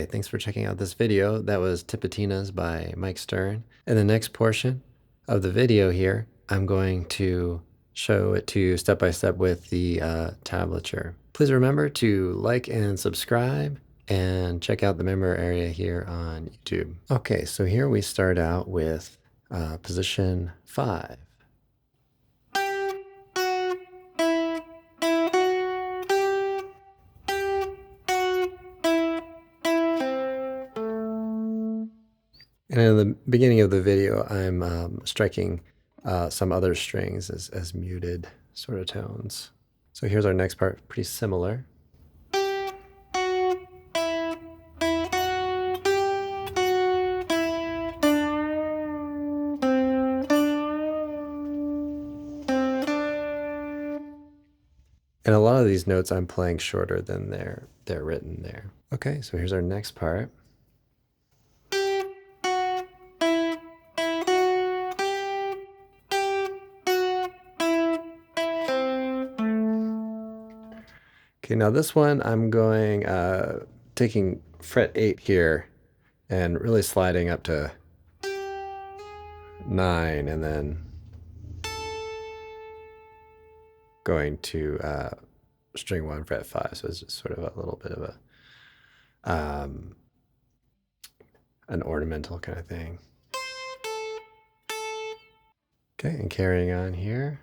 right, thanks for checking out this video. That was Tipatinas by Mike Stern. In the next portion of the video here, I'm going to show it to you step by step with the tablature. Please remember to like and subscribe and check out the member area here on YouTube. Okay, so here we start out with position 5. And in the beginning of the video, I'm striking some other strings as muted sort of tones. So here's our next part, pretty similar. And a lot of these notes I'm playing shorter than they're written there. Okay, so here's our next part. Okay, now this one I'm going, taking fret 8 here and really sliding up to 9 and then going to string 1, fret 5. So it's just sort of a little bit of a an ornamental kind of thing. Okay, and carrying on here.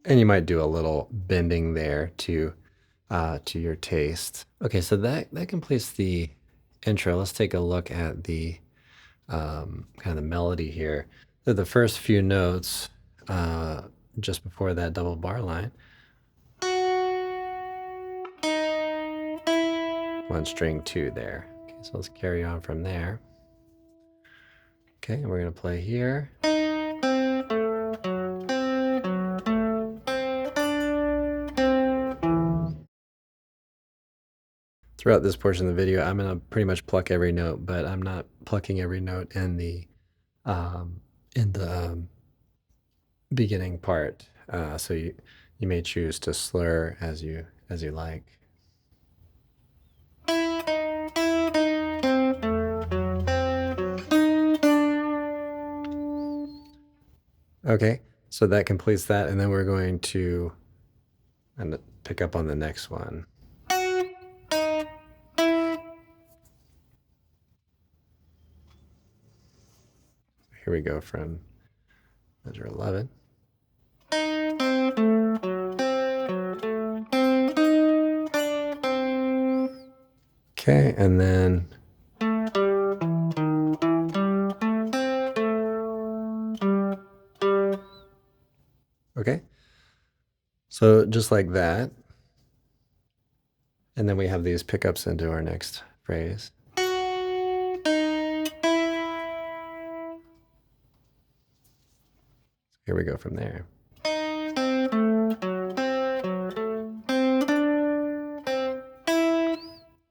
And you might do a little bending there to your taste. Okay, so that completes the intro. Let's take a look at the kind of the melody here. So the first few notes just before that double bar line. 1 string 2 there. Okay, so let's carry on from there. Okay, and we're going to play here. Throughout this portion of the video, I'm going to pretty much pluck every note, but I'm not plucking every note in the beginning part. So you may choose to slur as you like. Okay, so that completes that, and then we're going to pick up on the next one. Here we go from measure 11. Okay, and then okay, so just like that, and then we have these pickups into our next phrase. Here we go from there.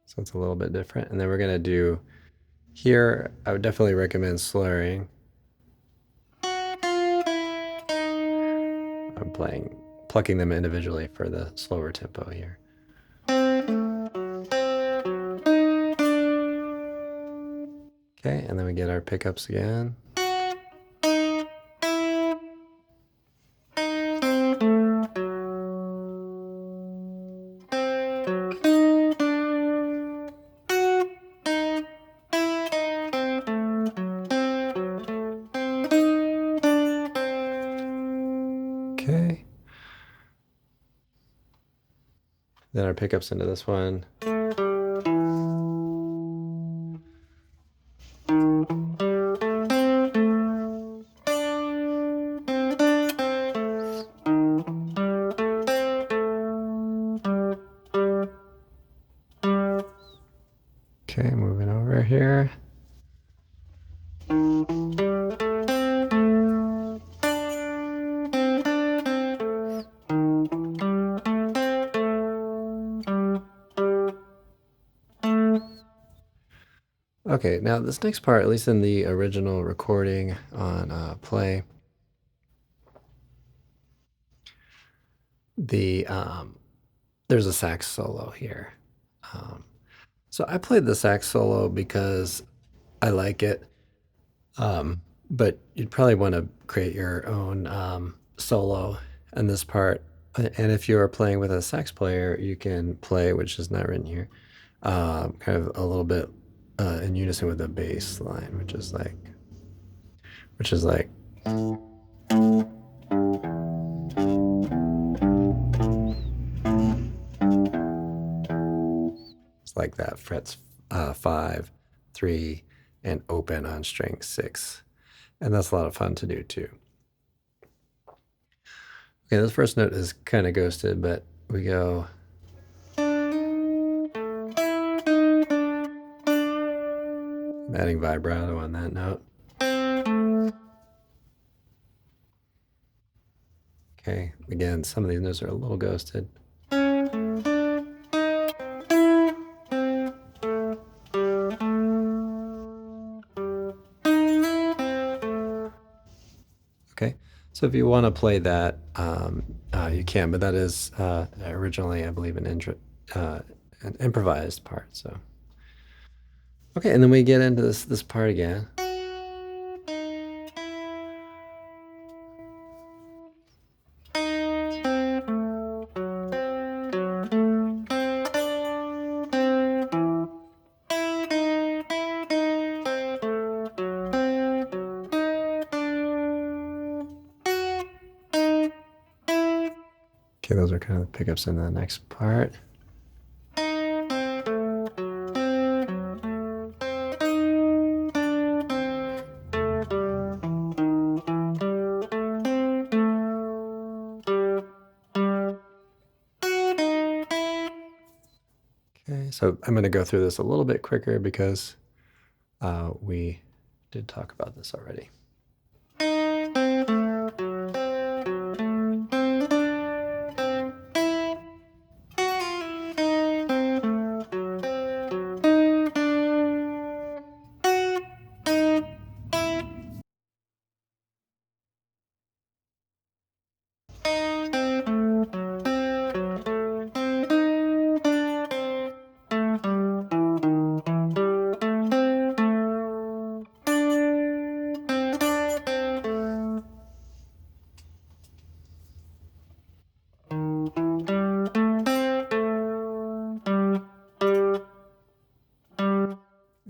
So it's a little bit different. And then we're going to do here, I would definitely recommend slurring. I'm plucking them individually for the slower tempo here. Okay, and then we get our pickups again. Okay. Then our pickups into this one. Okay, moving over here. Okay, now this next part, at least in the original recording on play, there's a sax solo here. So I played the sax solo because I like it, but you'd probably want to create your own solo in this part. And if you're playing with a sax player, you can play, which is not written here, kind of a little bit in unison with the bass line, which is like it's like that frets 5, 3, and open on string 6. And that's a lot of fun to do too. Okay, this first note is kind of ghosted, but we go. I'm adding vibrato on that note. Okay, again, some of these notes are a little ghosted. Okay, so if you want to play that, you can, but that is originally, I believe, an improvised part. So, okay, and then we get into this part again. Okay, those are kind of the pickups in the next part. Okay, so I'm going to go through this a little bit quicker because we did talk about this already.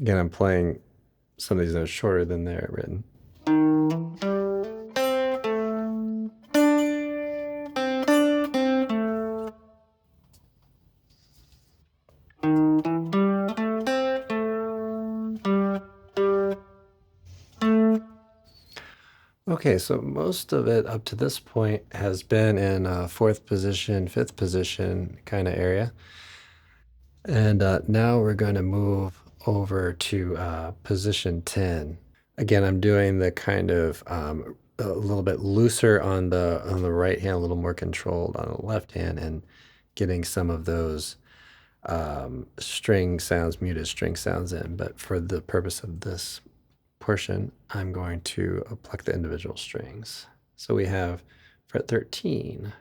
Again, I'm playing some of these notes shorter than they're written. Okay, so most of it up to this point has been in fourth position, fifth position kind of area. And now we're going to move over to position 10. Again, I'm doing the kind of a little bit looser on the right hand, a little more controlled on the left hand, and getting some of those string sounds, muted string sounds in. But for the purpose of this portion, I'm going to pluck the individual strings. So we have fret 13.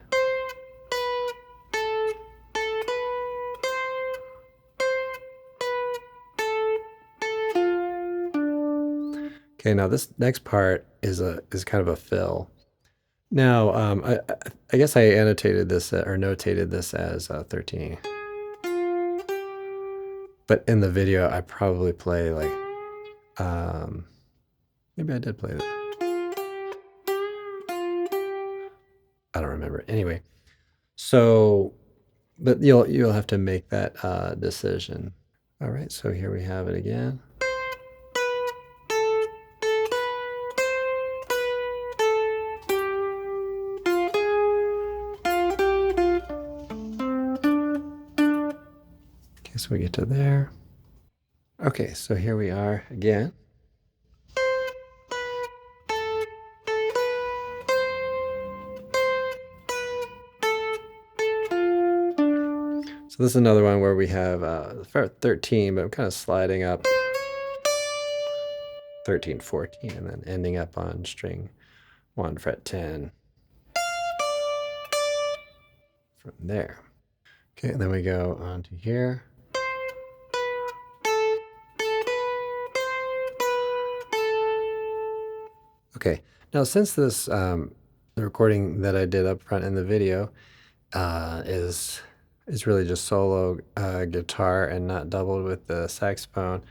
Okay, now this next part is kind of a fill. Now, I guess I annotated this or notated this as 13. But in the video, I probably play like, maybe I did play it. I don't remember. Anyway, so, but you'll have to make that decision. All right, so here we have it again. Okay, so we get to there. Okay, so here we are again. So this is another one where we have fret 13, but I'm kind of sliding up. 13, 14, and then ending up on string 1, fret 10 from there. Okay, and then we go on to here. Okay, now since this the recording that I did up front in the video is really just solo guitar and not doubled with the saxophone,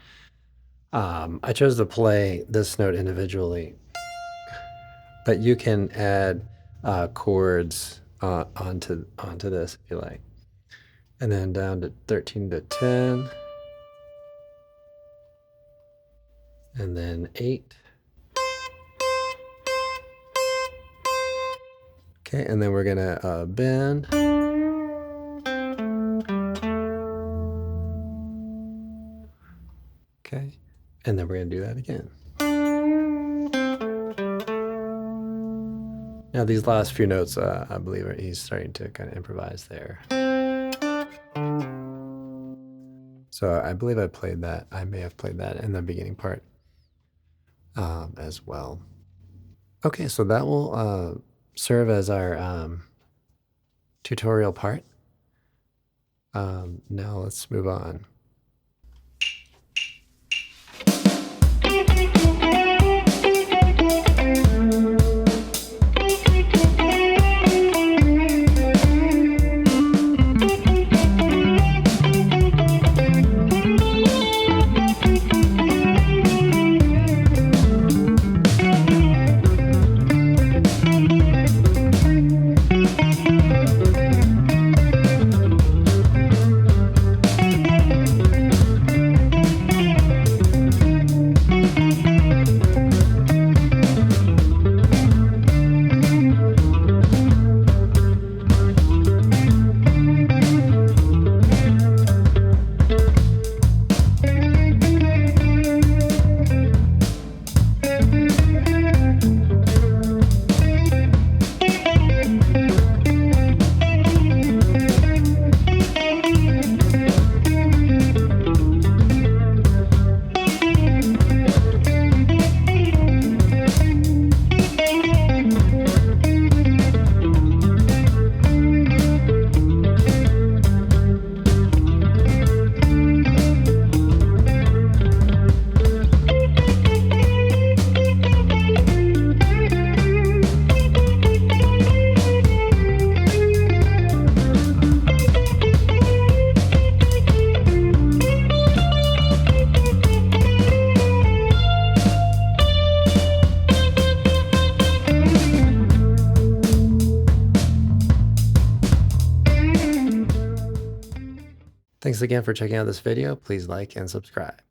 I chose to play this note individually, but you can add chords onto this if you like. And then down to 13 to 10, and then 8. Okay, and then we're gonna bend. Okay, and then we're gonna do that again. Now these last few notes, I believe he's starting to kind of improvise there. So I believe I played that. I may have played that in the beginning part as well. Okay, so that will serve as our tutorial part. Now let's move on. Thanks again for checking out this video. Please like and subscribe.